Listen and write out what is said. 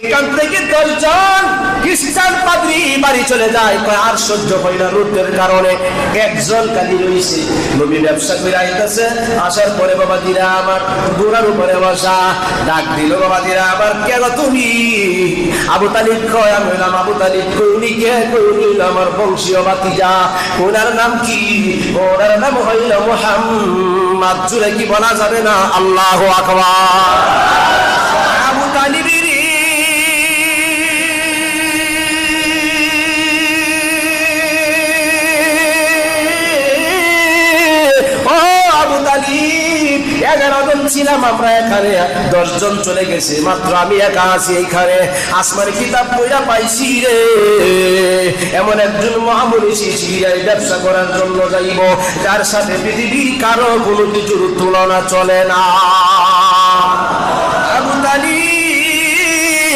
এখান থেকে 10 জন খ্রিস্টান পাদ্রী বাড়ি চলে যায়, আর সহ্য হয় না রোদের কারণে। একজন কালি রইছে, নবী ব্যবসা করে আইতাছে, আসার পরে বাবাজিরা আমার গোড়ার উপরে বসা, ডাক দিল, বাবাজিরা আমার কে গো তুমি? আবু তালিব কয়, আমি হইলাম আবু তালিব। কইনি কে? কইল আমার বংশীয় ভাতিজা। ওনার নাম কি? ওনার নাম হইল মুহাম্মদ। জুড়ে কি বলা যাবে না? আল্লাহু আকবার। আবু তালিব ছিলাম আমরা এখানে, 10 জন চলে গেছে, মাত্র আমি একা আছি এইখানে। আসমানি কিতাব পড়া পাইছি রে, এমন একজন মহামনীষী সিরিয়ায় ব্যবসা করার জন্য যাইব, যার সাথে পৃথিবীর কারো কোনো কিছুর তুলনা চলে না।